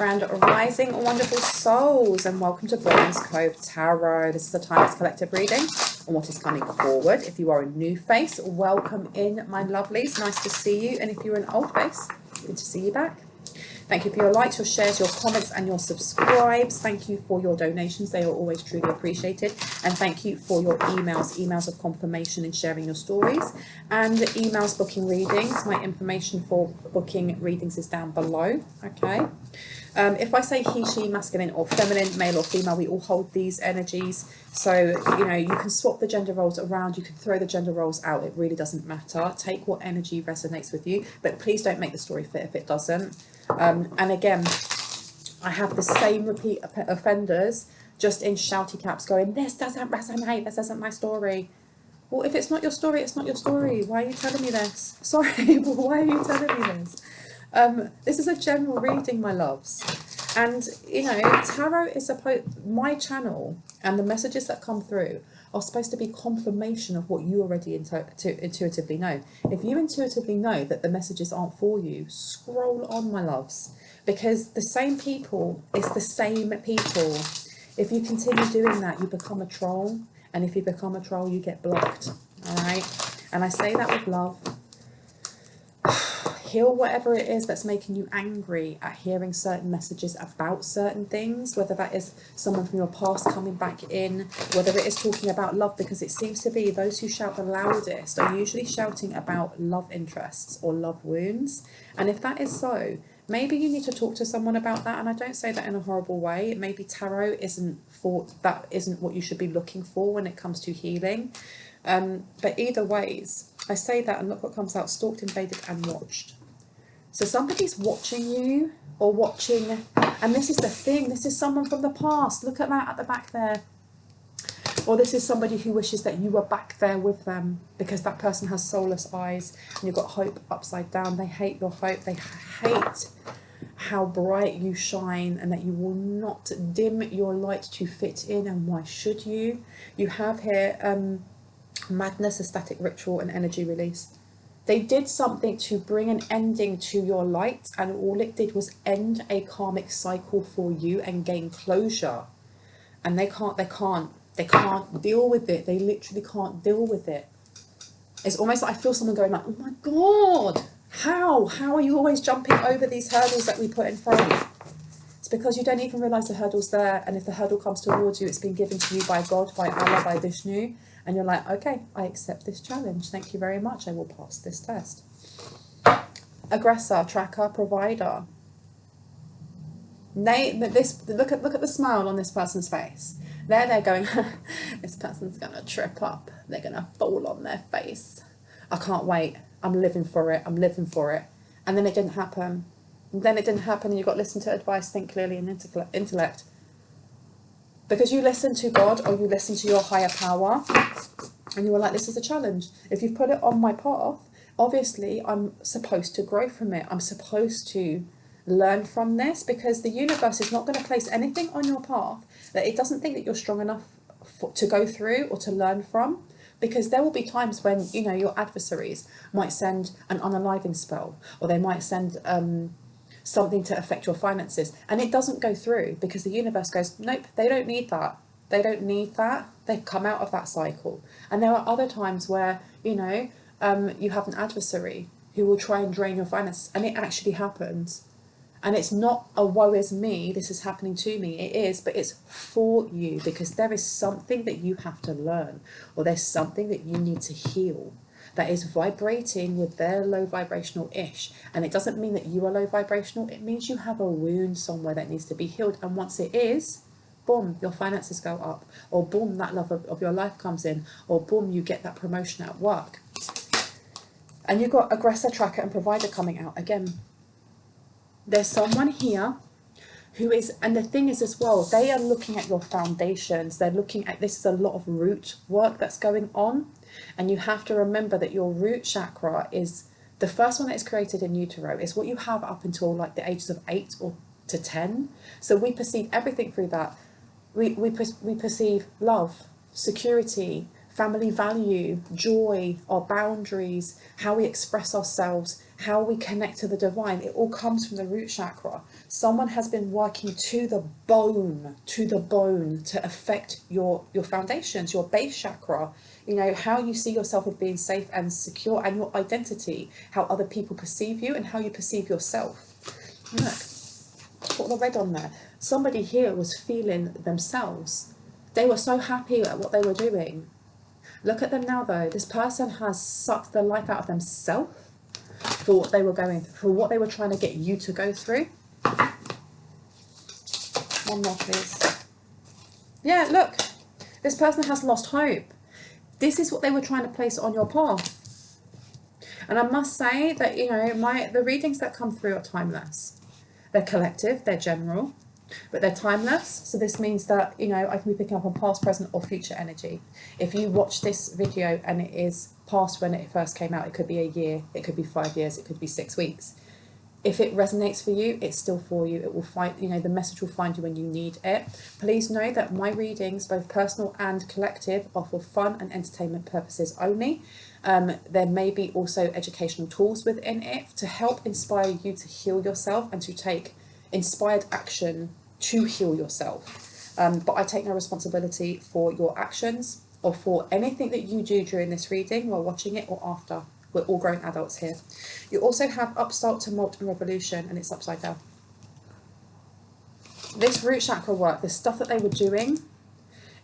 Grand Rising, wonderful souls, and welcome to Bronwen's Cove Tarot. This is a timeless collective reading on what is coming forward. If you are a new face, welcome in, my lovelies. Nice to see you. And if you're an old face, good to see you back. Thank you for your likes, your shares, your comments, and your subscribes. Thank you for your donations. They are always truly appreciated. And thank you for your emails of confirmation and sharing your stories. And emails booking readings. My information for booking readings is down below. Okay. If I say he, she, masculine or feminine, male or female, we all hold these energies. So, you know, you can swap the gender roles around. You can throw the gender roles out. It really doesn't matter. Take what energy resonates with you. But please don't make the story fit if it doesn't. And again, I have the same repeat offenders just in shouty caps going, this doesn't resonate, this isn't my story. Well, if it's not your story, it's not your story. Why are you telling me this? Sorry, but why are you telling me this? This is a general reading, my loves. And, you know, tarot is my channel and the messages that come through are supposed to be confirmation of what you already intuitively know. If you intuitively know that the messages aren't for you, scroll on, my loves, because the same people, it's the same people. If you continue doing that, you become a troll, and if you become a troll, you get blocked. All right, and I say that with love. Heal whatever it is that's making you angry at hearing certain messages about certain things, whether that is someone from your past coming back in, whether it is talking about love, because it seems to be those who shout the loudest are usually shouting about love interests or love wounds. And if that is so, maybe you need to talk to someone about that. And I don't say that in a horrible way. Maybe tarot isn't what you should be looking for when it comes to healing. But either ways, I say that and look what comes out: stalked, invaded and watched. So somebody's watching you or watching, and this is the thing, this is someone from the past. Look at that at the back there. Or this is somebody who wishes that you were back there with them, because that person has soulless eyes and you've got hope upside down. They hate your hope. They hate how bright you shine and that you will not dim your light to fit in. And why should you? You have here madness, ecstatic ritual and energy release. They did something to bring an ending to your light, and all it did was end a karmic cycle for you and gain closure. And they can't deal with it. They literally can't deal with it. It's almost like I feel someone going like, oh my God, how are you always jumping over these hurdles that we put in front? It's because you don't even realize the hurdle's there. And if the hurdle comes towards you, it's been given to you by God, by Allah, by Vishnu. And you're like, okay, I accept this challenge. Thank you very much. I will pass this test. Aggressor, tracker, provider. Look at the smile on this person's face. They're going, this person's going to trip up. They're going to fall on their face. I can't wait. I'm living for it. I'm living for it. And then it didn't happen. And then it didn't happen, and you got to listen to advice, think clearly, and intellect. Because you listen to God or you listen to your higher power and you were like, this is a challenge. If you've put it on my path, obviously I'm supposed to grow from it. I'm supposed to learn from this, because the universe is not going to place anything on your path that it doesn't think that you're strong enough to go through or to learn from. Because there will be times when, you know, your adversaries might send an unaliving spell, or they might send something to affect your finances, and it doesn't go through because the universe goes, nope, they don't need that. They don't need that. They've come out of that cycle. And there are other times where, you know, you have an adversary who will try and drain your finances, and it actually happens. And it's not a woe is me, this is happening to me. It is, but it's for you, because there is something that you have to learn, or there's something that you need to heal that is vibrating with their low vibrational ish. And it doesn't mean that you are low vibrational. It means you have a wound somewhere that needs to be healed. And once it is, boom, your finances go up, or boom, that love of your life comes in, or boom, you get that promotion at work. And you've got aggressor, tracker and provider coming out again. There's someone here who is, and the thing is as well, they are looking at your foundations. They're looking at, this is a lot of root work that's going on. And you have to remember that your root chakra is the first one that is created in utero. It's what you have up until like the ages of 8 or to 10. So we perceive everything through that. We perceive love, security, family value, joy, our boundaries, how we express ourselves, how we connect to the divine. It all comes from the root chakra. Someone has been working to the bone to affect your foundations, your base chakra, you know, how you see yourself as being safe and secure, and your identity, how other people perceive you and how you perceive yourself. Look, put the red on there. Somebody here was feeling themselves. They were so happy at what they were doing. Look at them now though. This person has sucked the life out of themselves for what they were going through, for what they were trying to get you to go through. One more please. Yeah, look. This person has lost hope. This is what they were trying to place on your path. And I must say that, you know, the readings that come through are timeless. They're collective, they're general, but they're timeless. So this means that, you know, I can be picking up on past, present or future energy. If you watch this video and it is past when it first came out, it could be a year, it could be 5 years, it could be 6 weeks. If it resonates for you, it's still for you. It will find, you know, the message will find you when you need it. Please know that my readings, both personal and collective, are for fun and entertainment purposes only. There may be also educational tools within it to help inspire you to heal yourself and to take inspired action to heal yourself. But I take no responsibility for your actions or for anything that you do during this reading while watching it or after. We're all grown adults here. You also have upstart, tumult and revolution, and it's upside down. This root chakra work, the stuff that they were doing,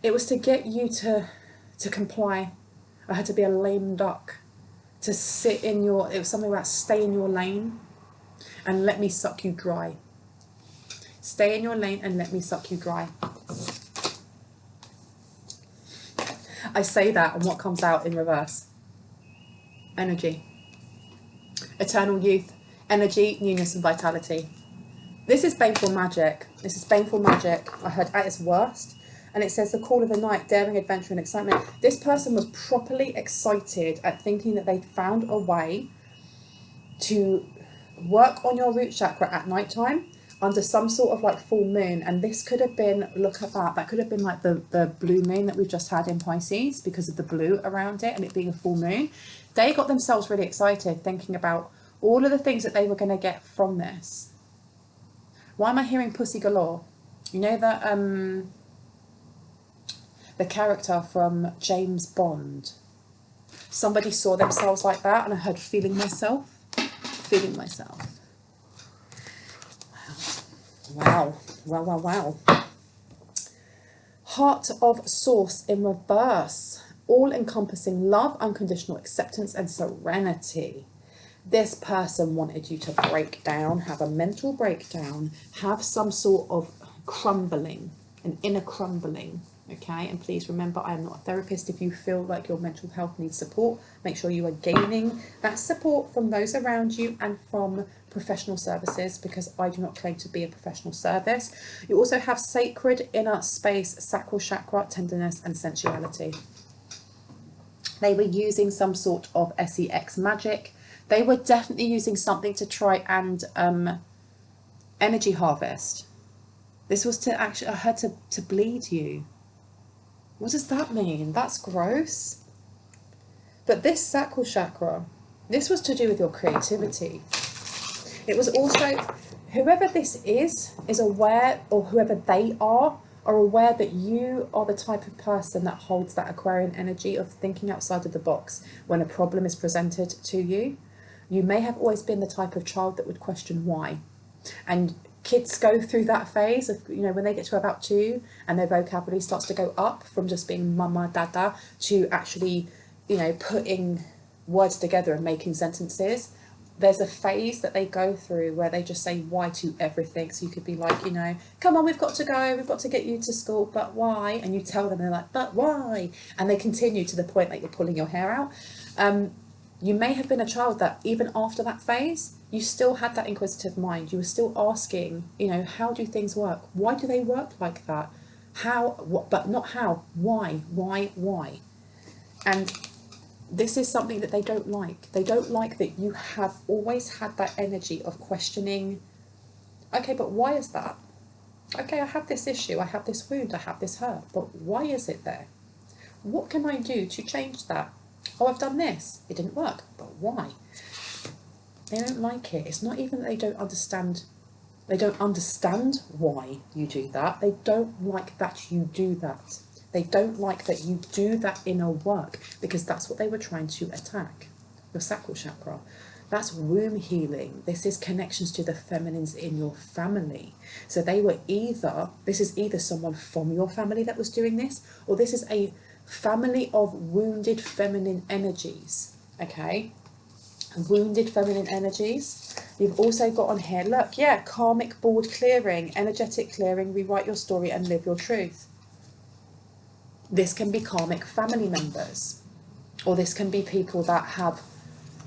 it was to get you to comply. I had to be a lame duck, to sit in your, it was something about stay in your lane and let me suck you dry. Stay in your lane and let me suck you dry. I say that and what comes out in reverse? Energy, eternal youth, energy, newness and vitality. This is baneful magic. This is baneful magic. I heard at its worst. And it says the call of the night, daring, adventure and excitement. This person was properly excited at thinking that they'd found a way to work on your root chakra at night time under some sort of like full moon. And this could have been, look at that could have been like the blue moon that we've just had in Pisces because of the blue around it and it being a full moon. They got themselves really excited thinking about all of the things that they were going to get from this. Why am I hearing pussy galore? You know that the character from James Bond. Somebody saw themselves like that and I heard feeling myself. Feeling myself. Wow. Wow, wow, wow. Heart of Source in reverse. All-encompassing love, unconditional acceptance and serenity. This person wanted you to break down, have a mental breakdown, have some sort of crumbling, an inner crumbling, okay? And please remember, I am not a therapist. If you feel like your mental health needs support, make sure you are gaining that support from those around you and from professional services, because I do not claim to be a professional service. You also have sacred inner space, sacral chakra, tenderness and sensuality. They were using some sort of sex magic. They were definitely using something to try and energy harvest. This was to actually, I had to bleed you. What does that mean? That's gross. But this sacral chakra, this was to do with your creativity. It was also, whoever this is aware, or whoever they are aware that you are the type of person that holds that Aquarian energy of thinking outside of the box when a problem is presented to you. You may have always been the type of child that would question why. And kids go through that phase of, you know, when they get to about 2 and their vocabulary starts to go up from just being mama, dada to actually, you know, putting words together and making sentences. There's a phase that they go through where they just say why to everything. So you could be like, you know, come on, we've got to go, we've got to get you to school, but why? And you tell them, they're like, but why? And they continue to the point that you're pulling your hair out. You may have been a child that even after that phase, you still had that inquisitive mind. You were still asking, you know, how do things work? Why do they work like that? How, what, but not how, why? And this is something that they don't like. They don't like that you have always had that energy of questioning, okay, but why is that? Okay, I have this issue, I have this wound, I have this hurt, but why is it there? What can I do to change that? Oh, I've done this. It didn't work. But why? They don't like it. It's not even that they don't understand. They don't understand why you do that. They don't like that you do that. They don't like that you do that inner work, because that's what they were trying to attack. Your sacral chakra. That's womb healing. This is connections to the feminines in your family. So they were this is either someone from your family that was doing this, or this is a family of wounded feminine energies. Okay? Wounded feminine energies. You've also got on here, look, yeah, karmic board clearing, energetic clearing, rewrite your story and live your truth. This can be karmic family members, or this can be people that have,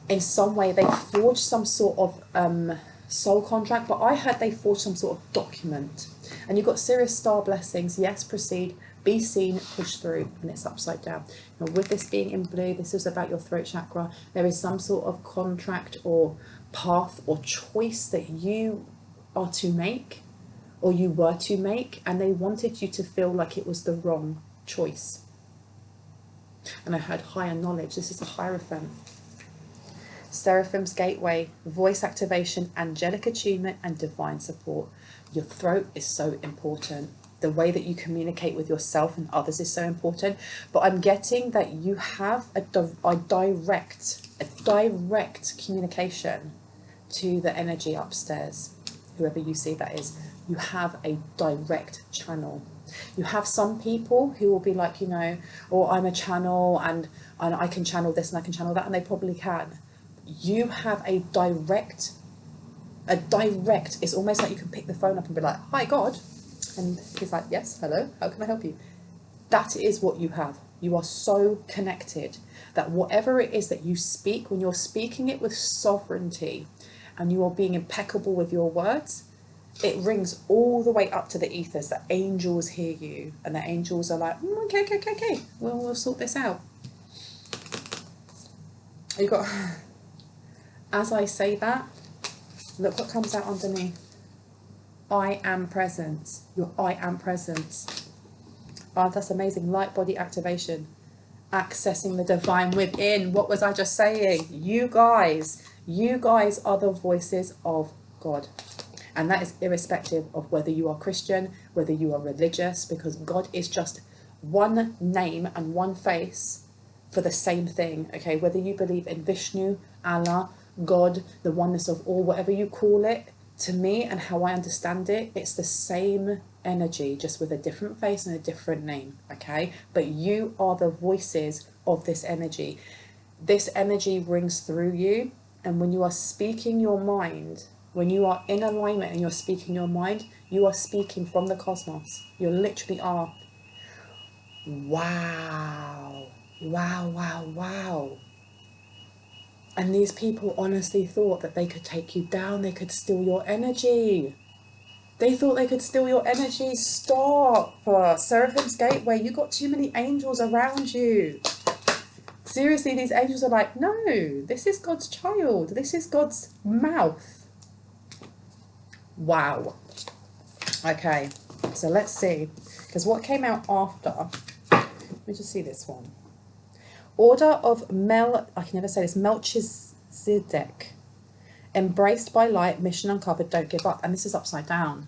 in some way, they forged some sort of soul contract, but I heard they forged some sort of document. And you've got serious star blessings. Yes, proceed, be seen, push through, and it's upside down. Now, with this being in blue, this is about your throat chakra. There is some sort of contract or path or choice that you are to make, or you were to make, and they wanted you to feel like it was the wrong choice. And I heard higher knowledge. This is a hierophant. Seraphim's gateway, voice activation, angelic attunement, and divine support. Your throat is so important. The way that you communicate with yourself and others is so important. But I'm getting that you have a direct communication to the energy upstairs, whoever you see that is. You have a direct channel. You have some people who will be like, you know, oh, I'm a channel and I can channel this and I can channel that, and they probably can. You have a direct, it's almost like you can pick the phone up and be like, hi God, and he's like, yes, hello, how can I help you? That is what you have. You are so connected that whatever it is that you speak, when you're speaking it with sovereignty and you are being impeccable with your words, it rings all the way up to the ethers. The angels hear you, and the angels are like, okay, we'll sort this out. You got, as I say that, look what comes out underneath. I am presence. Your I am presence. Oh, that's amazing. Light body activation. Accessing the divine within. What was I just saying? You guys are the voices of God. And that is irrespective of whether you are Christian, whether you are religious, because God is just one name and one face for the same thing. Okay, whether you believe in Vishnu, Allah, God, the oneness of all, whatever you call it, to me and how I understand it, it's the same energy, just with a different face and a different name. Okay, but you are the voices of this energy. This energy rings through you, and when you are speaking your mind, when you are in alignment and you're speaking your mind, you are speaking from the cosmos. You literally are. Wow. And these people honestly thought that they could take you down. They could steal your energy. They thought they could steal your energy. Stop. Seraphim's gateway, you got too many angels around you. Seriously, these angels are like, no, this is God's child. This is God's mouth. Wow. Okay, so let's see, because what came out after, let me just see this one. Order of I can never say this, Melchizedek. Embraced by light, mission uncovered, don't give up. And this is upside down.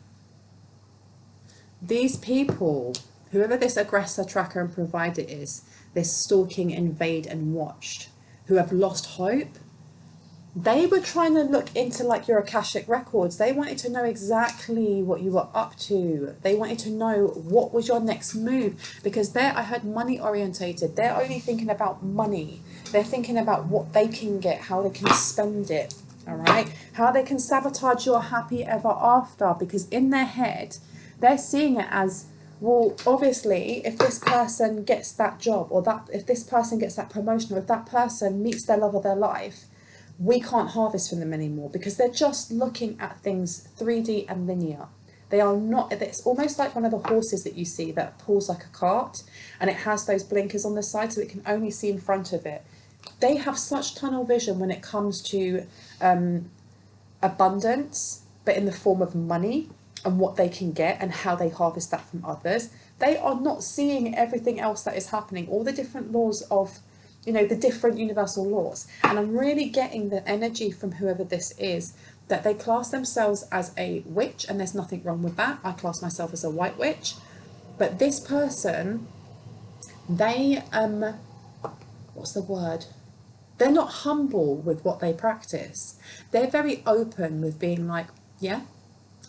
These people, whoever this aggressor, tracker and provider is, this stalking, invade and watched, who have lost hope, they were trying to look into like your Akashic records. They wanted to know exactly what you were up to. They wanted to know what was your next move, because I heard money orientated. They're only thinking about money. They're thinking about what they can get, how they can spend it, all right? How they can sabotage your happy ever after, because in their head, they're seeing it as, well, obviously, if this person gets that job, or that if this person gets that promotion, or if that person meets their love of their life, we can't harvest from them anymore, because they're just looking at things 3D and linear. They are not, it's almost like one of the horses that you see that pulls like a cart, and it has those blinkers on the side so it can only see in front of it. They have such tunnel vision when it comes to abundance, but in the form of money, and what they can get and how they harvest that from others. They are not seeing everything else that is happening, all the different laws of, you know, the different universal laws. And I'm really getting the energy from whoever this is, that they class themselves as a witch, and there's nothing wrong with that. I class myself as a white witch. But this person, they, what's the word? They're not humble with what they practice. They're very open with being like, yeah,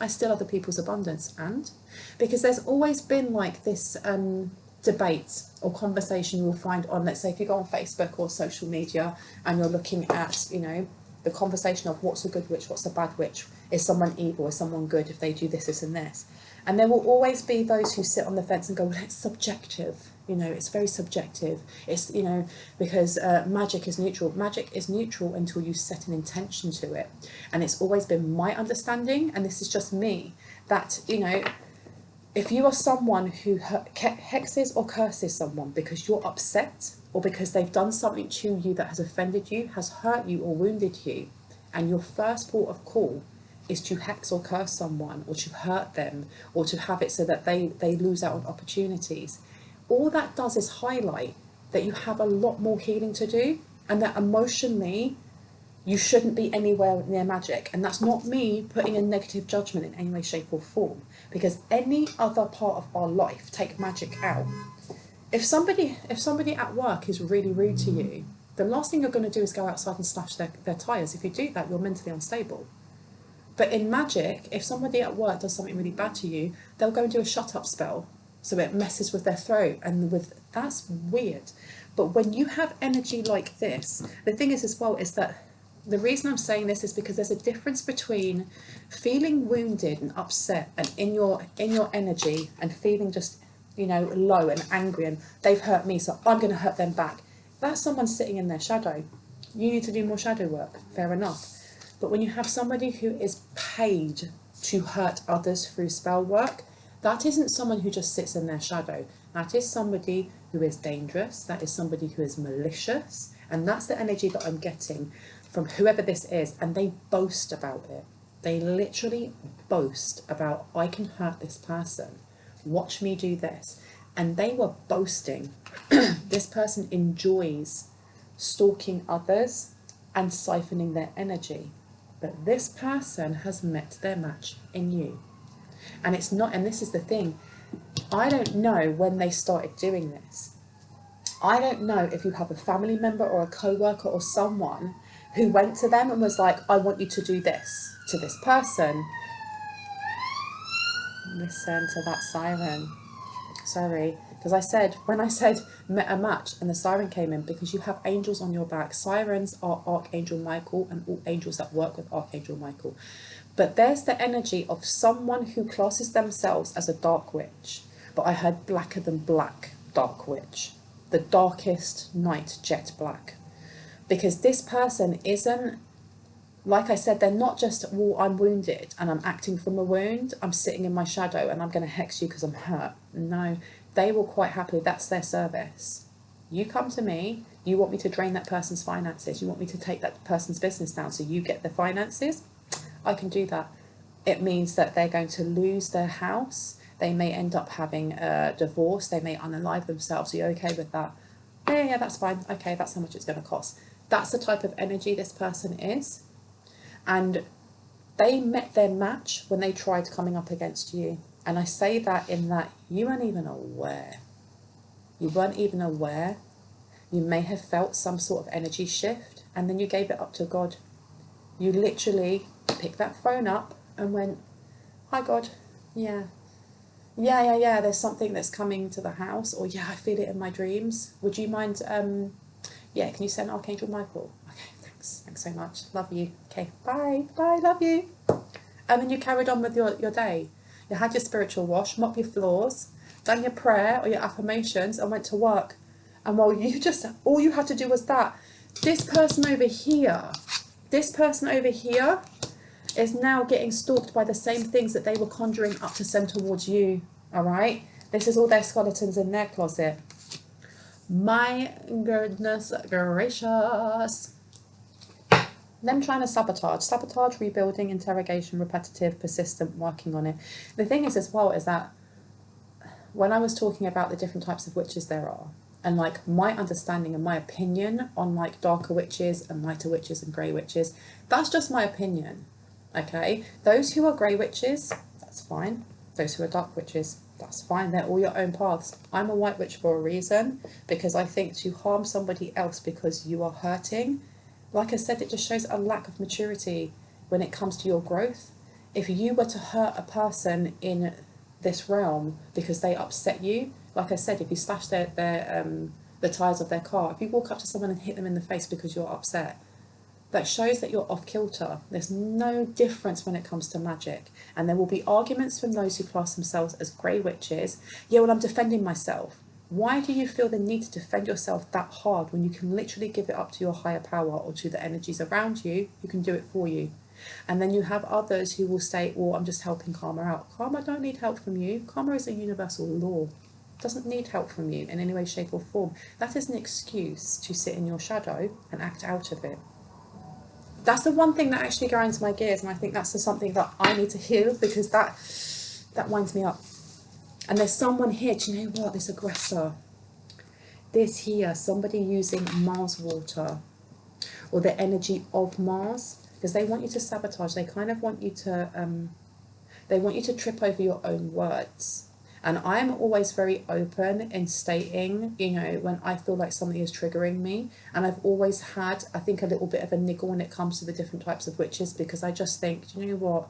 I steal other people's abundance. And because there's always been like this debate or conversation you will find on, let's say if you go on Facebook or social media and you're looking at, you know, the conversation of what's a good witch, what's a bad witch, is someone evil, is someone good if they do this, this and this. And there will always be those who sit on the fence and go, well, it's subjective. You know, it's very subjective. It's, you know, because magic is neutral. Magic is neutral until you set an intention to it. And it's always been my understanding, and this is just me, that, you know, if you are someone who hexes or curses someone because you're upset or because they've done something to you that has offended you, has hurt you or wounded you, and your first port of call is to hex or curse someone or to hurt them or to have it so that they lose out on opportunities, all that does is highlight that you have a lot more healing to do, and that emotionally you shouldn't be anywhere near magic. And that's not me putting a negative judgment in any way, shape or form, because any other part of our life, take magic out. If somebody at work is really rude to you, the last thing you're going to do is go outside and slash their tyres. If you do that, you're mentally unstable. But in magic, if somebody at work does something really bad to you, they'll go and do a shut up spell, so it messes with their throat, and that's weird. But when you have energy like this, the thing is as well is that the reason I'm saying this is because there's a difference between feeling wounded and upset and in your energy, and feeling just, you know, low and angry and they've hurt me, so I'm going to hurt them back. That's someone sitting in their shadow. You need to do more shadow work, fair enough. But when you have somebody who is paid to hurt others through spell work, that isn't someone who just sits in their shadow. That is somebody who is dangerous. That is somebody who is malicious. And that's the energy that I'm getting from whoever this is. And they boast about it. They literally boast about, I can hurt this person. Watch me do this. And they were boasting. This person enjoys stalking others and siphoning their energy. But this person has met their match in you. And it's not, and this is the thing, I don't know when they started doing this. I don't know if you have a family member or a co-worker or someone who went to them and was like, I want you to do this to this person. Listen to that siren. Sorry, because when I said met a match and the siren came in, because you have angels on your back. Sirens are Archangel Michael and all angels that work with Archangel Michael. But there's the energy of someone who classes themselves as a dark witch. But I heard blacker than black dark witch. The darkest night jet black. Because this person isn't, like I said, they're not just, well, I'm wounded and I'm acting from a wound. I'm sitting in my shadow and I'm going to hex you because I'm hurt. No, they will quite happily, that's their service. You come to me, you want me to drain that person's finances. You want me to take that person's business down so you get the finances. I can do that. It means that they're going to lose their house. They may end up having a divorce. They may unalive themselves. Are you okay with that? Yeah, that's fine. Okay, that's how much it's going to cost. That's the type of energy this person is. And they met their match when they tried coming up against you. And I say that in that you weren't even aware. You weren't even aware. You may have felt some sort of energy shift, and then you gave it up to God. You literally picked that phone up and went, hi God, yeah, there's something that's coming to the house, or yeah, I feel it in my dreams. Would you mind, can you send Archangel Michael? Okay, thanks so much, love you. Okay, bye, love you. And then you carried on with your day. You had your spiritual wash, mopped your floors, done your prayer or your affirmations, and went to work. And while all you had to do was that. This person over here is now getting stalked by the same things that they were conjuring up to send towards you. All right? This is all their skeletons in their closet. My goodness gracious. Them trying to sabotage, rebuilding, interrogation, repetitive, persistent, working on it. The thing is as well is that when I was talking about the different types of witches there are, and like my understanding and my opinion on like darker witches and lighter witches and grey witches, that's just my opinion. Okay, those who are grey witches, that's fine. Those who are dark witches, that's fine. They're all your own paths. I'm a white witch for a reason, because I think to harm somebody else because you are hurting, like I said, it just shows a lack of maturity when it comes to your growth. If you were to hurt a person in this realm because they upset you, like I said, if you slash the tires of their car, if you walk up to someone and hit them in the face because you're upset, that shows that you're off kilter. There's no difference when it comes to magic. And there will be arguments from those who class themselves as grey witches. Yeah, well, I'm defending myself. Why do you feel the need to defend yourself that hard when you can literally give it up to your higher power or to the energies around you who can do it for you? And then you have others who will say, well, I'm just helping karma out. Karma don't need help from you. Karma is a universal law. It doesn't need help from you in any way, shape or form. That is an excuse to sit in your shadow and act out of it. That's the one thing that actually grinds my gears, and I think that's something that I need to heal, because that winds me up. And there's someone here, do you know what, this aggressor, this here, somebody using Mars water or the energy of Mars, because they want you to sabotage. They kind of want you to trip over your own words. And I'm always very open in stating, you know, when I feel like something is triggering me. And I've always had, I think, a little bit of a niggle when it comes to the different types of witches, because I just think, do you know what?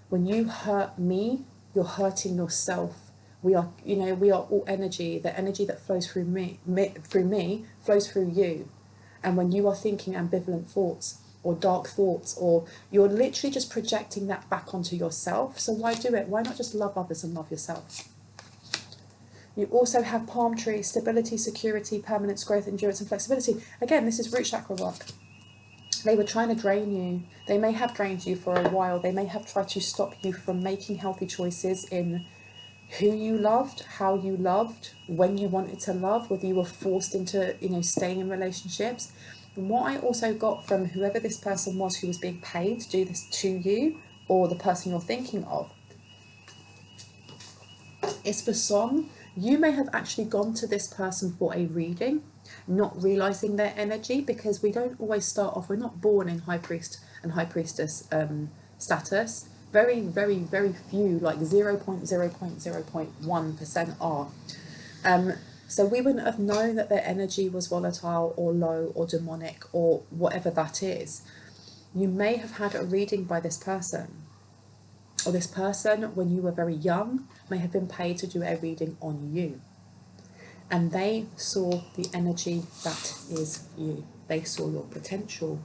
When you hurt me, you're hurting yourself. We are, you know, we are all energy. The energy that flows through me flows through you. And when you are thinking ambivalent thoughts or dark thoughts, or you're literally just projecting that back onto yourself. So why do it? Why not just love others and love yourself? You also have palm tree, stability, security, permanence, growth, endurance and flexibility. Again, this is root chakra work. They were trying to drain you. They may have drained you for a while. They may have tried to stop you from making healthy choices in who you loved, how you loved, when you wanted to love, whether you were forced into, you know, staying in relationships. And what I also got from whoever this person was who was being paid to do this to you, or the person you're thinking of, is for some, you may have actually gone to this person for a reading, not realizing their energy, because we don't always start off, we're not born in high priest and high priestess status. Very, very, very few, like 0.0.0.1% are. So we wouldn't have known that their energy was volatile or low or demonic or whatever that is. You may have had a reading by this person, or this person, when you were very young, may have been paid to do a reading on you. And they saw the energy that is you. They saw your potential.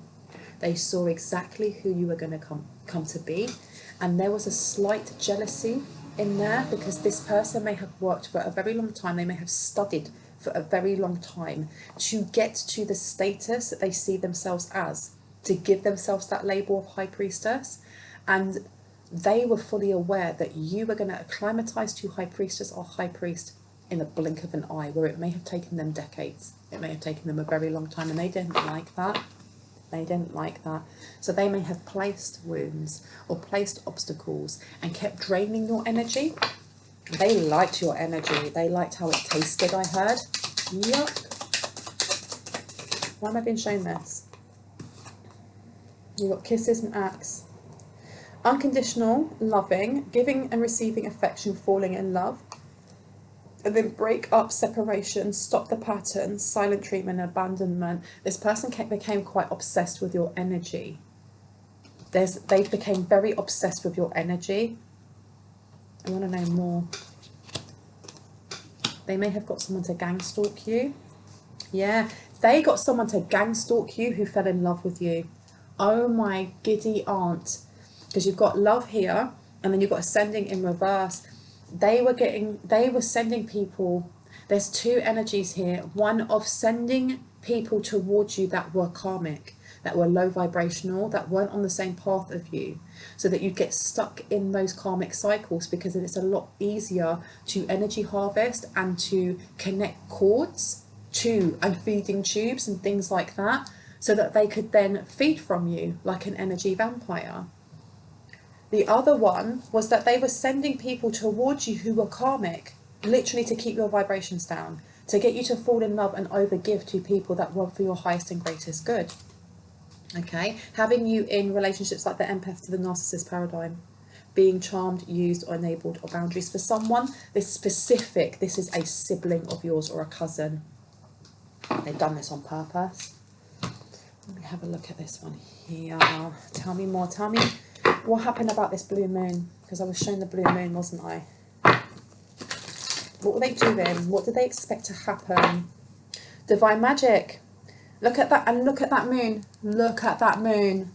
They saw exactly who you were going to come to be. And there was a slight jealousy in there, because this person may have worked for a very long time. They may have studied for a very long time to get to the status that they see themselves as, to give themselves that label of high priestess. And they were fully aware that you were going to acclimatize to high priestess or high priest in the blink of an eye, where it may have taken them decades. It may have taken them a very long time, and they didn't like that. They didn't like that. So they may have placed wounds or placed obstacles and kept draining your energy. They liked your energy. They liked how it tasted, I heard. Yuck. Why am I being shown this? You've got kisses and acts. Unconditional, loving, giving and receiving affection, falling in love. And then break up, separation, stop the pattern, silent treatment, abandonment. This person became quite obsessed with your energy. They became very obsessed with your energy. I want to know more. They may have got someone to gang stalk you. Yeah, they got someone to gang stalk you who fell in love with you. Oh my giddy aunt. Because you've got love here, and then you've got ascending in reverse. They were sending people, there's two energies here, one of sending people towards you that were karmic, that were low vibrational, that weren't on the same path of you, so that you get stuck in those karmic cycles, because it's a lot easier to energy harvest and to connect cords to and feeding tubes and things like that so that they could then feed from you like an energy vampire. The other one was that they were sending people towards you who were karmic, literally to keep your vibrations down, to get you to fall in love and overgive to people that were for your highest and greatest good. Okay, having you in relationships like the empath to the narcissist paradigm, being charmed, used or enabled, or boundaries for someone, this is a sibling of yours or a cousin. They've done this on purpose. Let me have a look at this one here. Tell me more. Tell me what happened about this blue moon, because I was shown the blue moon, wasn't I? What were they doing? What did they expect to happen? Divine magic. Look at that, and look at that moon. Look at that moon.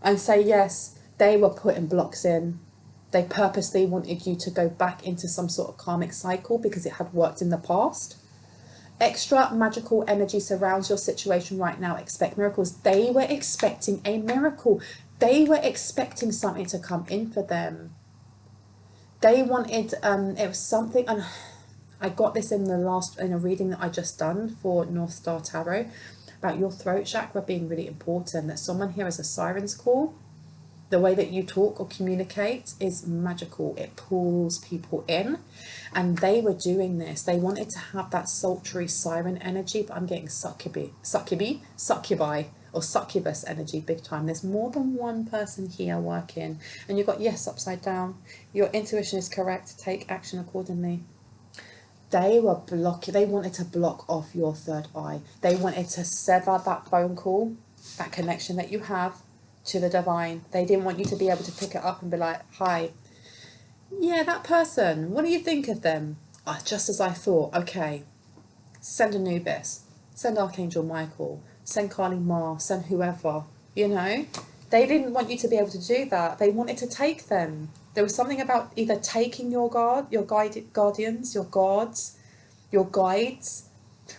And say, yes, they were putting blocks in. They purposely wanted you to go back into some sort of karmic cycle because it had worked in the past. Extra magical energy surrounds your situation right now. Expect miracles. They were expecting a miracle. They were expecting something to come in for them. They wanted, it was something, and I got this in a reading that I just done for North Star Tarot, about your throat chakra being really important, that someone here has a siren's call. The way that you talk or communicate is magical. It pulls people in, and they were doing this. They wanted to have that sultry siren energy, but I'm getting succubi, or succubus energy big time. There's more than one person here working, and you've got yes upside down. Your intuition is correct. Take action accordingly. They were blocking. They wanted to block off your third eye. They wanted to sever that phone call, that connection that you have to the divine. They didn't want you to be able to pick it up and be like, hi, yeah, that person, what do you think of them? Oh, just as I thought. Okay, send Anubis, send Archangel Michael, send Kali Ma, send whoever, you know. They didn't want you to be able to do that. They wanted to take them. There was something about either taking your guardians, your gods, your guides,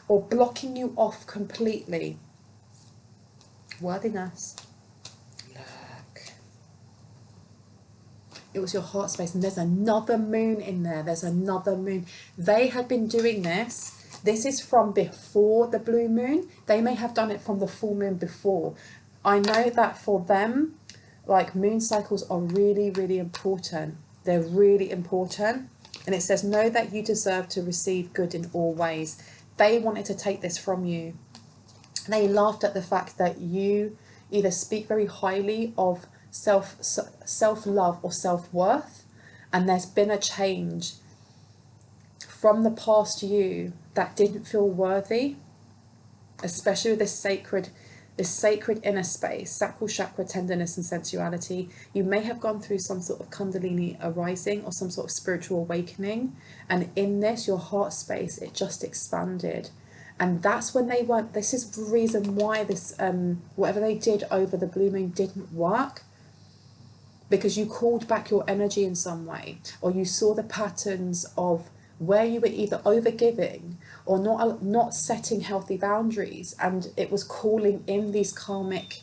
or blocking you off completely. Worthiness. Look. It was your heart space, and there's another moon in there. There's another moon. They had been doing this. This is from before the blue moon. They may have done it from the full moon before. I know that for them, like, moon cycles are really, really important. They're really important. And it says, know that you deserve to receive good in all ways. They wanted to take this from you. They laughed at the fact that you either speak very highly of self-love or self-worth, and there's been a change from the past you that didn't feel worthy, especially with this sacred inner space, sacral chakra, tenderness and sensuality. You may have gone through some sort of kundalini arising or some sort of spiritual awakening, and in this, your heart space, it just expanded. And that's when they weren't, this is the reason why this, whatever they did over the blue moon didn't work, because you called back your energy in some way, or you saw the patterns of where you were either overgiving or not setting healthy boundaries, and it was calling in these karmic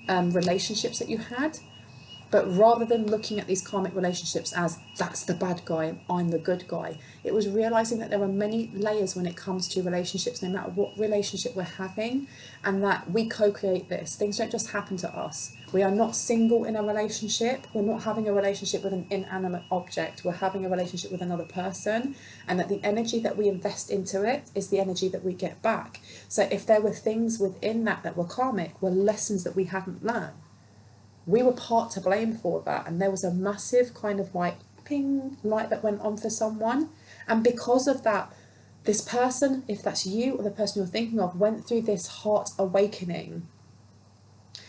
relationships that you had. But rather than looking at these karmic relationships as that's the bad guy and I'm the good guy, it was realizing that there are many layers when it comes to relationships, no matter what relationship we're having, and that we co-create this. Things don't just happen to us. We are not single in a relationship. We're not having a relationship with an inanimate object. We're having a relationship with another person, and that the energy that we invest into it is the energy that we get back. So if there were things within that were karmic, were lessons that we hadn't learned, we were part to blame for that. And there was a massive kind of like ping light that went on for someone. And because of that, this person, if that's you or the person you're thinking of, went through this heart awakening.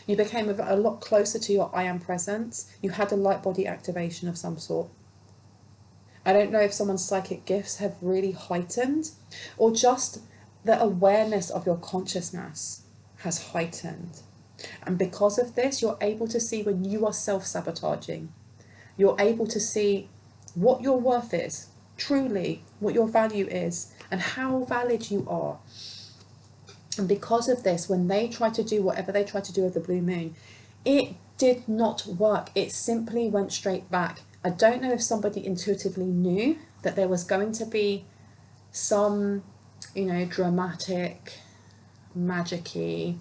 You became a lot closer to your I am presence. You had a light body activation of some sort. I don't know if someone's psychic gifts have really heightened, or just the awareness of your consciousness has heightened. And because of this, you're able to see when you are self-sabotaging. You're able to see what your worth is, truly, what your value is, and how valid you are. And because of this, when they try to do whatever they try to do with the blue moon, it did not work. It simply went straight back. I don't know if somebody intuitively knew that there was going to be some, dramatic, magic-y,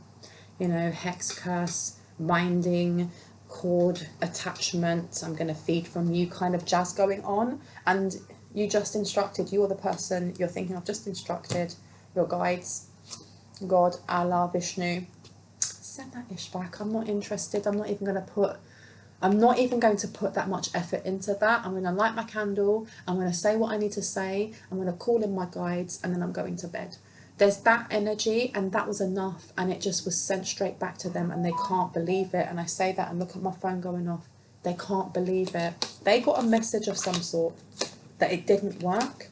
you know, hex, curse, binding, cord attachment, I'm going to feed from you kind of jazz going on. And you just instructed, you're the person you're thinking of, just instructed your guides, God, Allah, Vishnu, send that ish back. I'm not interested. I'm not even going to put that much effort into that. I'm going to light my candle. I'm going to say what I need to say. I'm going to call in my guides, and then I'm going to bed. There's that energy, and that was enough, and it just was sent straight back to them, and they can't believe it. And I say that and look at my phone going off. They can't believe it. They got a message of some sort that it didn't work.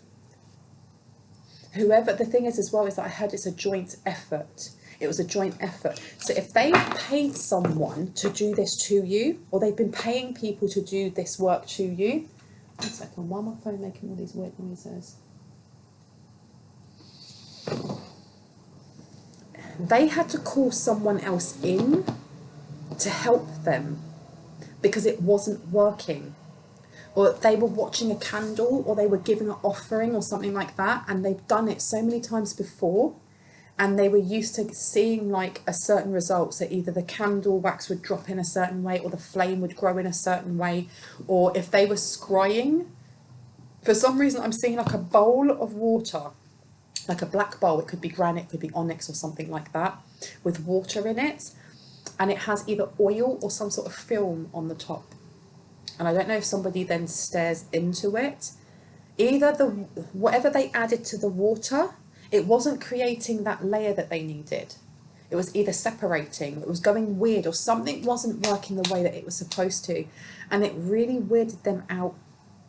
Whoever, the thing is as well, is that I heard it's a joint effort. It was a joint effort. So if they've paid someone to do this to you, or they've been paying people to do this work to you. 1 second, why am my phone making all these weird noises? They had to call someone else in to help them because it wasn't working. Or they were watching a candle, or they were giving an offering or something like that, and they've done it so many times before, and they were used to seeing like a certain result. So either the candle wax would drop in a certain way, or the flame would grow in a certain way, or if they were scrying, for some reason I'm seeing like a bowl of water, like a black bowl. It could be granite, it could be onyx or something like that, with water in it, and it has either oil or some sort of film on the top. And I don't know if somebody then stares into it. Either whatever they added to the water, it wasn't creating that layer that they needed. It was either separating, it was going weird, or something wasn't working the way that it was supposed to. And it really weirded them out,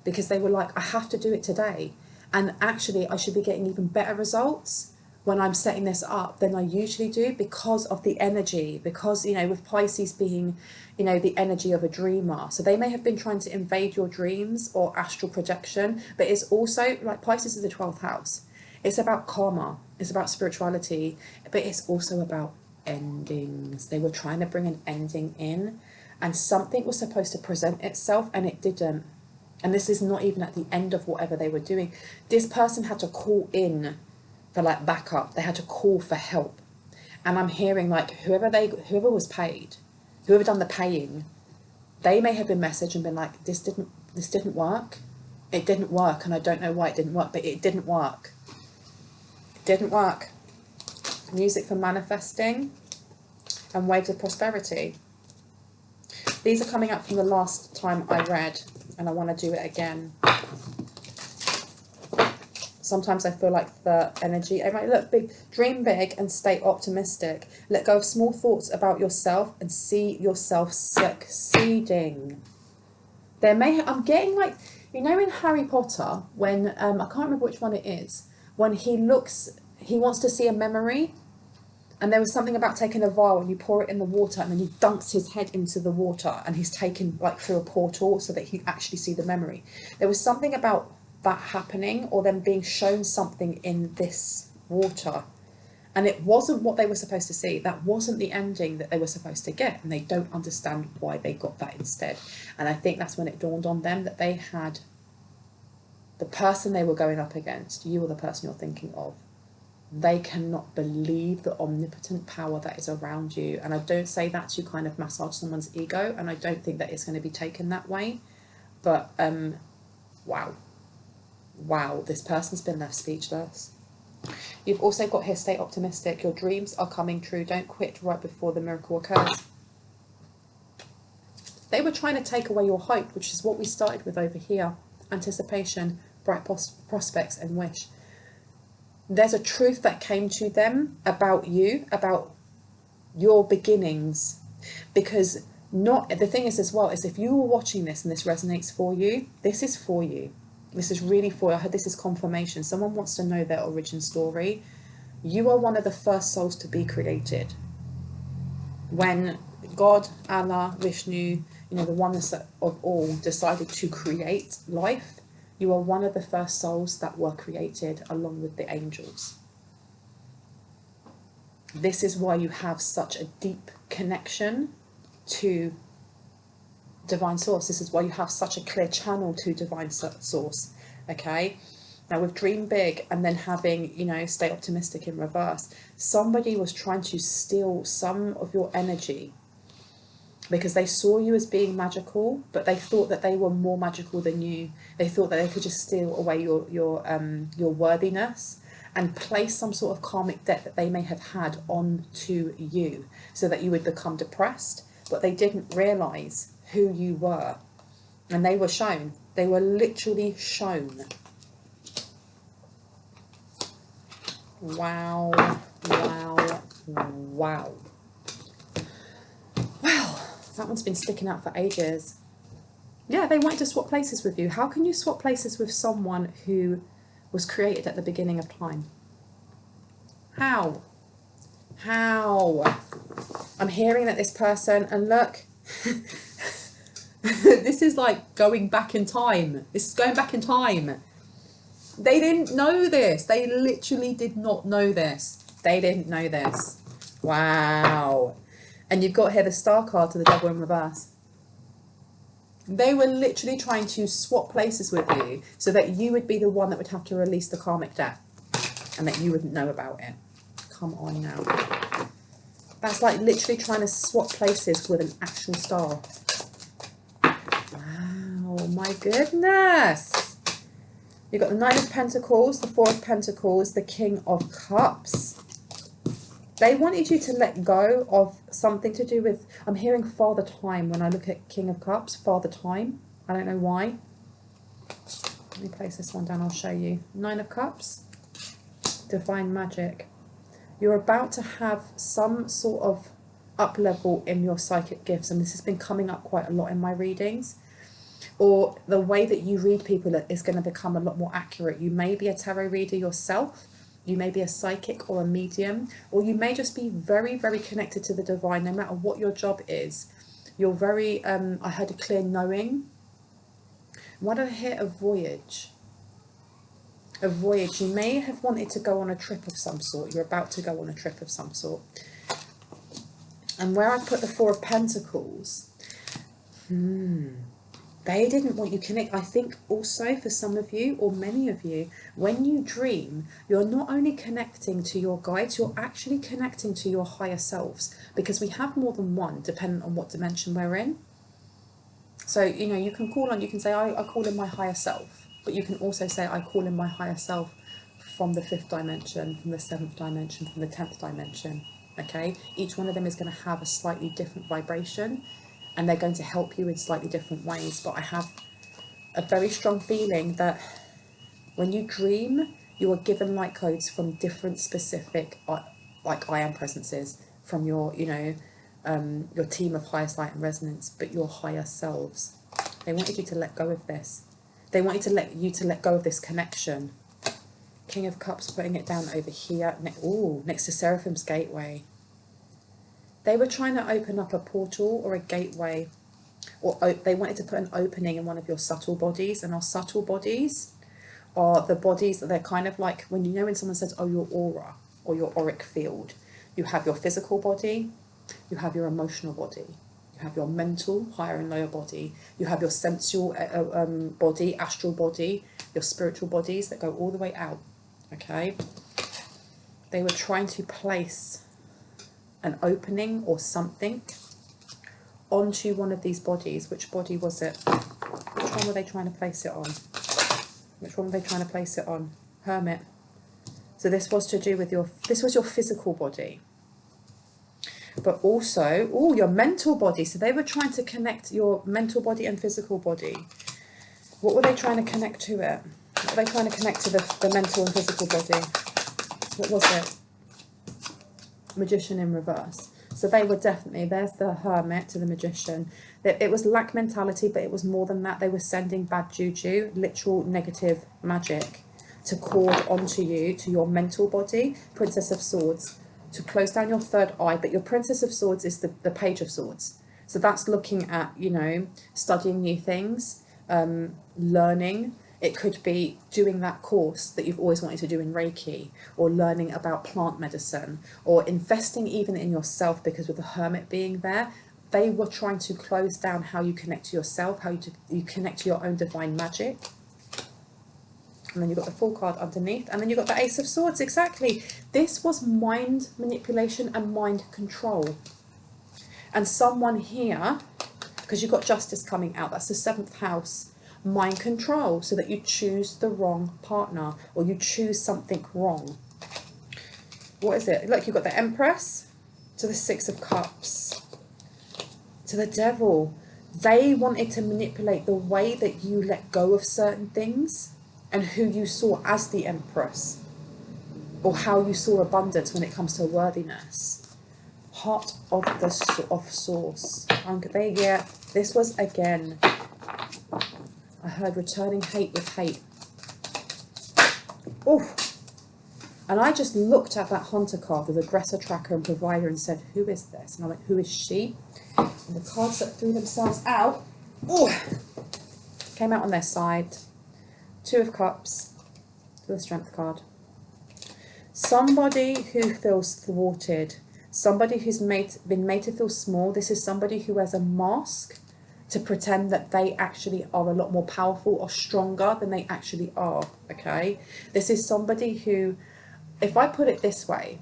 because they were like, I have to do it today. And actually, I should be getting even better results when I'm setting this up than I usually do, because of the energy, because, you know, with Pisces being, you know, the energy of a dreamer. So they may have been trying to invade your dreams or astral projection, but it's also like Pisces is the 12th house. It's about karma, it's about spirituality, but it's also about endings. They were trying to bring an ending in, and something was supposed to present itself and it didn't. And this is not even at the end of whatever they were doing. This person had to call in for like backup. They had to call for help. And I'm hearing like whoever was paid, whoever done the paying, they may have been messaged and been like, this didn't work. It didn't work, and I don't know why it didn't work, but it didn't work. It didn't work. Music for manifesting and waves of prosperity. These are coming up from the last time I read, and I want to do it again. Sometimes I feel like the energy, I might look big, dream big and stay optimistic. Let go of small thoughts about yourself and see yourself succeeding. I'm getting like, you know, in Harry Potter, when, I can't remember which one it is, when he wants to see a memory, and there was something about taking a vial and you pour it in the water, and then he dunks his head into the water and he's taken like through a portal so that he actually see the memory. There was something about that happening, or them being shown something in this water, and it wasn't what they were supposed to see. That wasn't the ending that they were supposed to get, and they don't understand why they got that instead. And I think that's when it dawned on them that they had the person they were going up against, you or the person you're thinking of, they cannot believe the omnipotent power that is around you. And I don't say that to kind of massage someone's ego, and I don't think that it's going to be taken that way, but wow, this person's been left speechless. You've also got here, stay optimistic. Your dreams are coming true. Don't quit right before the miracle occurs. They were trying to take away your hope, which is what we started with over here. Anticipation, bright prospects, and wish. There's a truth that came to them about you, about your beginnings. Because the thing is as well, is if you were watching this and this resonates for you, this is for you. This is really for you. I heard this is confirmation. Someone wants to know their origin story. You are one of the first souls to be created. When God, Allah, Vishnu, you know, the oneness of all, decided to create life, you are one of the first souls that were created along with the angels. This is why you have such a deep connection to divine source. This is why you have such a clear channel to divine source. Okay, Now with dream big and then having, you know, stay optimistic in reverse, somebody was trying to steal some of your energy because they saw you as being magical, but they thought that they were more magical than you. They thought that they could just steal away your worthiness and place some sort of karmic debt that they may have had onto you so that you would become depressed. But they didn't realise who you were. And they were shown. They were literally shown. Wow, wow, wow. Well, that one's been sticking out for ages. Yeah, they wanted to swap places with you. How can you swap places with someone who was created at the beginning of time? How? How? I'm hearing that this person, and look, this is like going back in time. This is going back in time. They didn't know this. They literally did not know this. They didn't know this. Wow. And you've got here the star card to the devil in reverse. They were literally trying to swap places with you so that you would be the one that would have to release the karmic debt and that you wouldn't know about it. Come on now. That's like literally trying to swap places with an actual star. Wow, my goodness. You've got the Nine of Pentacles, the Four of Pentacles, the King of Cups. They wanted you to let go of something to do with, I'm hearing Father Time when I look at King of Cups, Father Time. I don't know why. Let me place this one down, I'll show you. Nine of Cups, Divine Magic. You're about to have some sort of up level in your psychic gifts, and this has been coming up quite a lot in my readings. Or the way that you read people is going to become a lot more accurate. You may be a tarot reader yourself, you may be a psychic or a medium, or you may just be very, very connected to the divine, no matter what your job is. You're very, I heard a clear knowing. Why did I hear a voyage? A voyage. You may have wanted to go on a trip of some sort. You're about to go on a trip of some sort. And where I put the Four of Pentacles, they didn't want you connect. I think also for some of you, or many of you, when you dream, you're not only connecting to your guides, you're actually connecting to your higher selves, because we have more than one, depending on what dimension we're in. So, you know, you can call on, you can say, I call in my higher self, but you can also say, I call in my higher self from the 5th dimension, from the 7th dimension, from the 10th dimension, okay? Each one of them is going to have a slightly different vibration, and they're going to help you in slightly different ways. But I have a very strong feeling that when you dream, you are given light codes from different specific, like I am presences, from your, you know, your team of highest light and resonance, but your higher selves. They wanted you to let go of this. They wanted to let go of this connection. King of Cups, putting it down over here. Next to Seraphim's Gateway. They were trying to open up a portal or a gateway, or they wanted to put an opening in one of your subtle bodies. And our subtle bodies are the bodies that they're kind of like, when you know when someone says, oh, your aura or your auric field, you have your physical body, you have your emotional body, you have your mental, higher and lower body, you have your sensual body, astral body, your spiritual bodies that go all the way out, okay? They were trying to place an opening or something onto one of these bodies. Which body was it? Which one were they trying to place it on? Which one were they trying to place it on? Hermit. So this was to do with this was your physical body, but also, your mental body. So they were trying to connect your mental body and physical body. What were they trying to connect to it? What were they trying to connect to the mental and physical body? What was it? Magician in reverse. So they were definitely, there's the Hermit to the Magician. It was lack mentality, but it was more than that. They were sending bad juju, literal negative magic, to cord onto you, to your mental body. Princess of Swords, to close down your third eye. But your Princess of Swords is the Page of Swords. So that's looking at, you know, studying new things, learning. It could be doing that course that you've always wanted to do in Reiki, or learning about plant medicine, or investing even in yourself, because with the Hermit being there, they were trying to close down how you connect to yourself, how you connect to your own divine magic. And then you've got the Fool card underneath. And then you've got the Ace of Swords. Exactly. This was mind manipulation and mind control. And someone here, because you've got Justice coming out, that's the 7th house, mind control, so that you choose the wrong partner or you choose something wrong. What is it? Look, you've got the Empress to the 6 of Cups to the Devil. They wanted to manipulate the way that you let go of certain things and who you saw as the Empress, or how you saw abundance when it comes to worthiness. Heart of the Source. Yeah, this was again, I heard returning hate with hate. Oh, and I just looked at that Hunter card with Aggressor, Tracker and Provider and said, who is this? And I went, who is she? And the cards that threw themselves out, came out on their side. 2 of Cups to the Strength card. Somebody who feels thwarted, somebody who's been made to feel small. This is somebody who has a mask to pretend that they actually are a lot more powerful or stronger than they actually are, okay? This is somebody who, if I put it this way,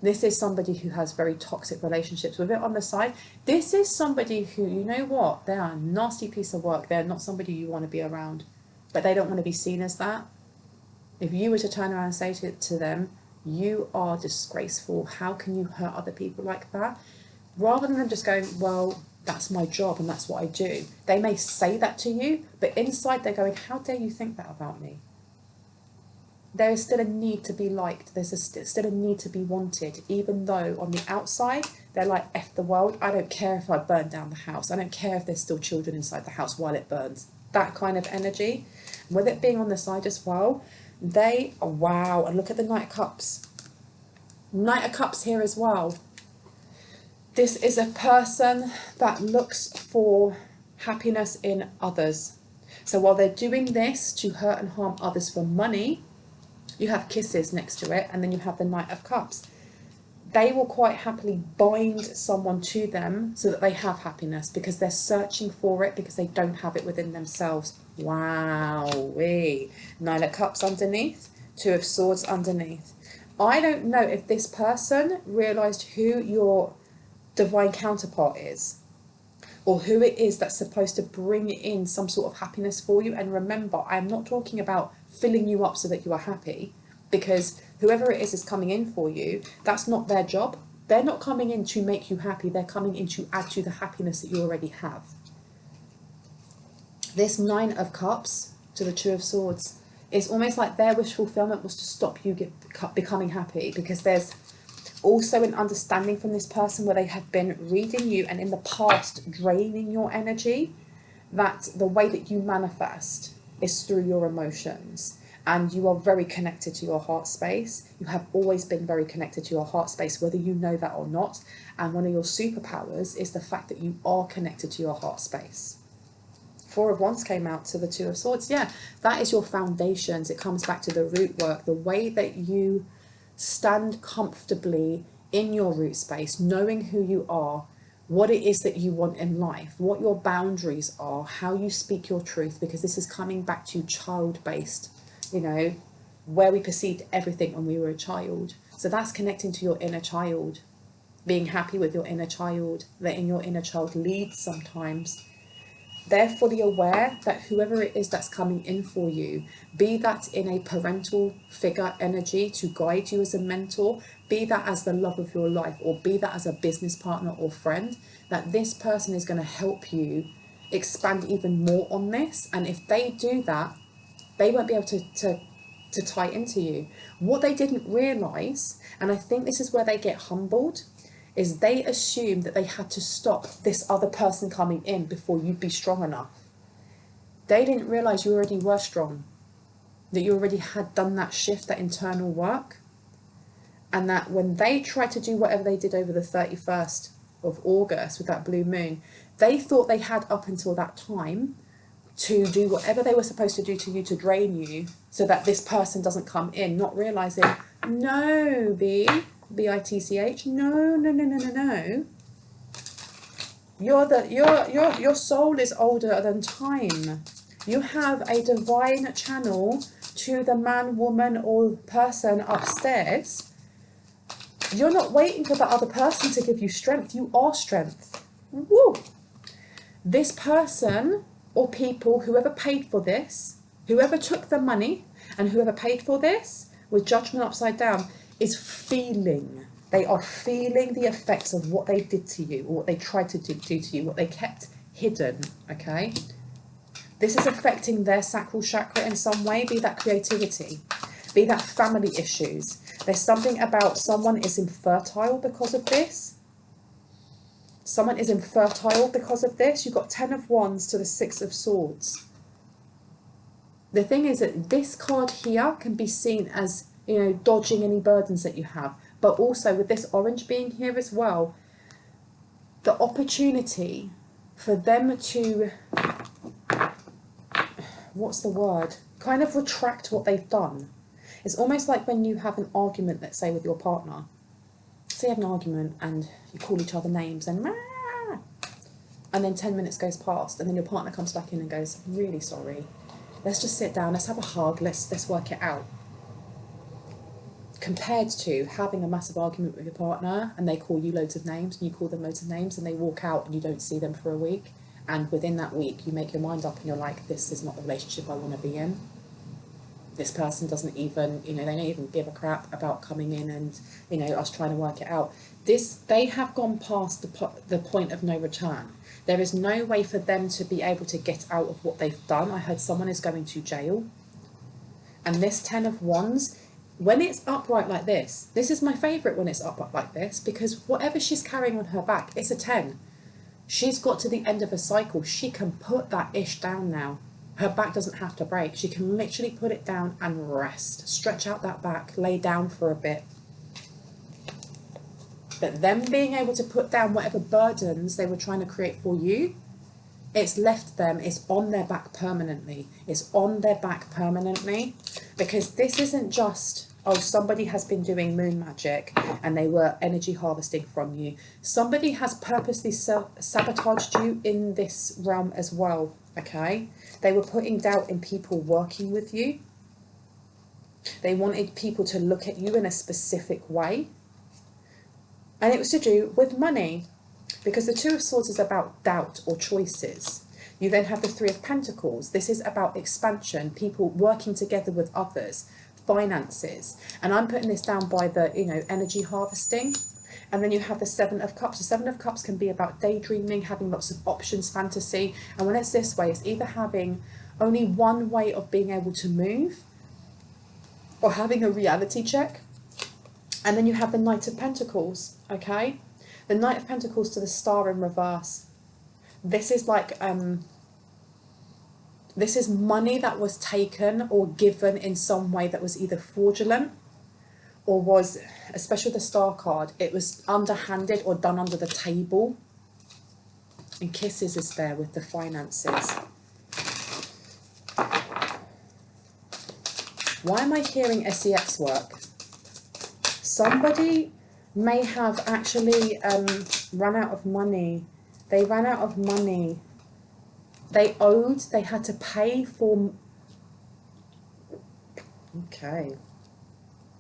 this is somebody who has very toxic relationships. With it on the side, this is somebody who, you know what, they are a nasty piece of work. They're not somebody you want to be around, but they don't want to be seen as that. If you were to turn around and say to them, you are disgraceful, how can you hurt other people like that? Rather than them just going, well, that's my job and that's what I do. They may say that to you, but inside they're going, how dare you think that about me? There is still a need to be liked. There's still a need to be wanted, even though on the outside, they're like, F the world. I don't care if I burn down the house. I don't care if there's still children inside the house while it burns. That kind of energy. And with it being on the side as well, they, oh, wow. And look at the Knight of Cups. Knight of Cups here as well. This is a person that looks for happiness in others. So while they're doing this to hurt and harm others for money, you have Kisses next to it, and then you have the Knight of Cups. They will quite happily bind someone to them so that they have happiness, because they're searching for it, because they don't have it within themselves. Wow-wee. Nine of Cups underneath, 2 of Swords underneath. I don't know if this person realised who your divine counterpart is, or who it is that's supposed to bring in some sort of happiness for you. And remember, I am not talking about filling you up so that you are happy, because whoever it is coming in for you, that's not their job. They're not coming in to make you happy. They're coming in to add to the happiness that you already have. This 9 of Cups to the 2 of Swords, it's almost like their wish fulfillment was to stop you becoming happy, because there's also an understanding from this person where they have been reading you and in the past draining your energy, that the way that you manifest is through your emotions, and you are very connected to your heart space. You have always been very connected to your heart space, whether you know that or not. And one of your superpowers is the fact that you are connected to your heart space. 4 of Wands came out to the 2 of Swords. Yeah, that is your foundations. It comes back to the root work, the way that you stand comfortably in your root space, knowing who you are, what it is that you want in life, what your boundaries are, how you speak your truth, because this is coming back to child-based, you know, where we perceived everything when we were a child. So that's connecting to your inner child, being happy with your inner child, letting your inner child lead sometimes. They're fully aware that whoever it is that's coming in for you, be that in a parental figure energy to guide you as a mentor, be that as the love of your life, or be that as a business partner or friend, that this person is going to help you expand even more on this. And if they do that, they won't be able to tie into you. What they didn't realise, and I think this is where they get humbled, is they assumed that they had to stop this other person coming in before you'd be strong enough. They didn't realise you already were strong, that you already had done that shift, that internal work, and that when they tried to do whatever they did over the 31st of August with that blue moon, they thought they had up until that time to do whatever they were supposed to do to you to drain you so that this person doesn't come in, not realising, no, B-I-T-C-H, no. Your soul is older than time. You have a divine channel to the man, woman, or person upstairs, you're not waiting for the other person to give you strength. You are strength. Woo! This person or people, whoever paid for this, whoever took the money and whoever paid for this with judgment upside down, is feeling. They are feeling the effects of what they did to you, or what they tried to do to you, what they kept hidden, okay? This is affecting their sacral chakra in some way, be that creativity, be that family issues. There's something about someone is infertile because of this. Someone is infertile because of this. You've got 10 of Wands to the 6 of Swords. The thing is that this card here can be seen as, you know, dodging any burdens that you have. But also with this orange being here as well, the opportunity for them to, what's the word? Kind of retract what they've done. It's almost like when you have an argument, let's say, with your partner. Say you have an argument and you call each other names and then 10 minutes goes past and then your partner comes back in and goes, I'm really sorry. Let's just sit down, let's have a hug, let's work it out. Compared to having a massive argument with your partner and they call you loads of names and you call them loads of names and they walk out and you don't see them for a week, and within that week you make your mind up and you're like, this is not the relationship I want to be in. This person doesn't even, you know, they don't even give a crap about coming in and, you know, us trying to work it out. They have gone past the point of no return. There is no way for them to be able to get out of what they've done. I heard someone is going to jail. And this 10 of Wands, when it's upright like this is my favourite when it's upright like this, because whatever she's carrying on her back, it's a 10. She's got to the end of a cycle. She can put that ish down now. Her back doesn't have to break. She can literally put it down and rest. Stretch out that back, lay down for a bit. But them being able to put down whatever burdens they were trying to create for you, it's left them, it's on their back permanently. It's on their back permanently. Because this isn't just, oh, somebody has been doing moon magic and they were energy harvesting from you. Somebody has purposely sabotaged you in this realm as well, okay? They were putting doubt in people working with you. They wanted people to look at you in a specific way. And it was to do with money, because the 2 of Swords is about doubt or choices. You then have the 3 of Pentacles. This is about expansion, people working together with others, finances. And I'm putting this down by the, you know, energy harvesting. And then you have the 7 of Cups. The 7 of Cups can be about daydreaming, having lots of options, fantasy. And when it's this way, it's either having only one way of being able to move or having a reality check. And then you have the Knight of Pentacles, okay? The Knight of Pentacles to the Star in reverse. This is like, this is money that was taken or given in some way that was either fraudulent or was, especially the Star card, it was underhanded or done under the table. And Kisses is there with the finances. Why am I hearing SEX work? Somebody may have actually run out of money. They ran out of money. They had to pay for... Okay.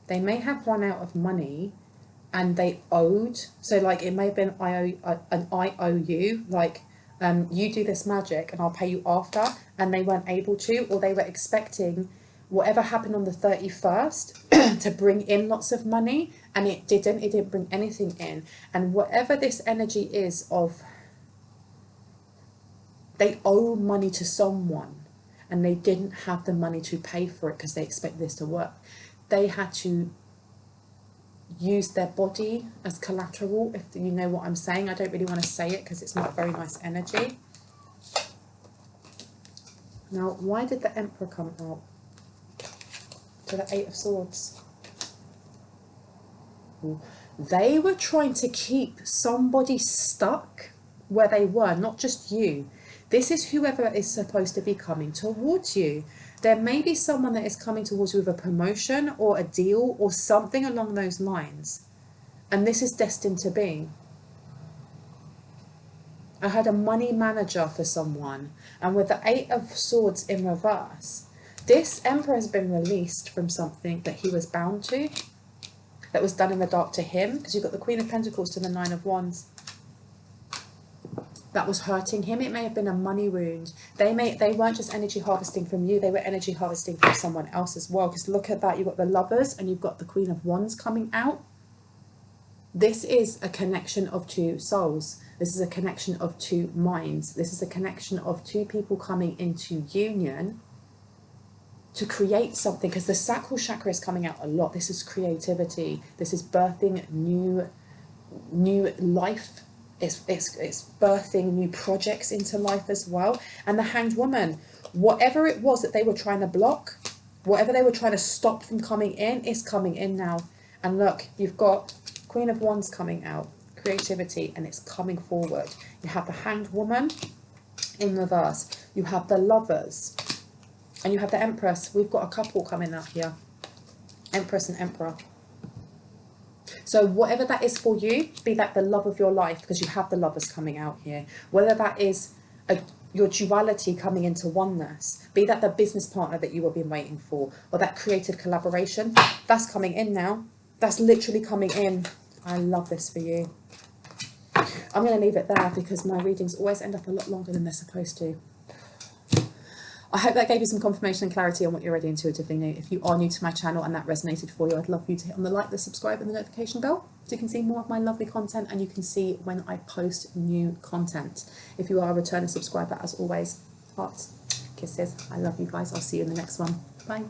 They may have run out of money and they owed. So like it may have been an IOU, like you do this magic and I'll pay you after, and they weren't able to, or they were expecting whatever happened on the 31st to bring in lots of money, and it didn't bring anything in. And whatever this energy is of, they owe money to someone and they didn't have the money to pay for it because they expect this to work. They had to use their body as collateral, if you know what I'm saying. I don't really want to say it because it's not very nice energy. Now, why did the Emperor come out? To the 8 of Swords. They were trying to keep somebody stuck where they were, not just you. This is whoever is supposed to be coming towards you. There may be someone that is coming towards you with a promotion or a deal or something along those lines. And this is destined to be. I had a money manager for someone. And with the 8 of Swords in reverse, This Emperor has been released from something that he was bound to, that was done in the dark to him, because you've got the Queen of Pentacles to the Nine of Wands. That was hurting him. It may have been a money wound. They weren't just energy harvesting from you, they were energy harvesting from someone else as well. Because look at that, you've got the Lovers and you've got the Queen of Wands coming out. This is a connection of two souls. This is a connection of two minds. This is a connection of two people coming into union to create something, because the sacral chakra is coming out a lot. This is creativity. This is birthing new life. It's birthing new projects into life as well. And the Hanged Woman, whatever it was that they were trying to block, whatever they were trying to stop from coming in, is coming in now. And look, you've got Queen of Wands coming out, creativity, and it's coming forward. You have the Hanged Woman in reverse. You have the Lovers. And you have the Empress. We've got a couple coming out here. Empress and Emperor. So whatever that is for you, be that the love of your life, because you have the Lovers coming out here. Whether that is your duality coming into oneness, be that the business partner that you have been waiting for, or that creative collaboration, that's coming in now. That's literally coming in. I love this for you. I'm going to leave it there because my readings always end up a lot longer than they're supposed to. I hope that gave you some confirmation and clarity on what you already intuitively knew. If you are new to my channel and that resonated for you, I'd love you to hit on the like, the subscribe and the notification bell so you can see more of my lovely content and you can see when I post new content. If you are a returning subscriber, as always, hearts, kisses. I love you guys. I'll see you in the next one. Bye.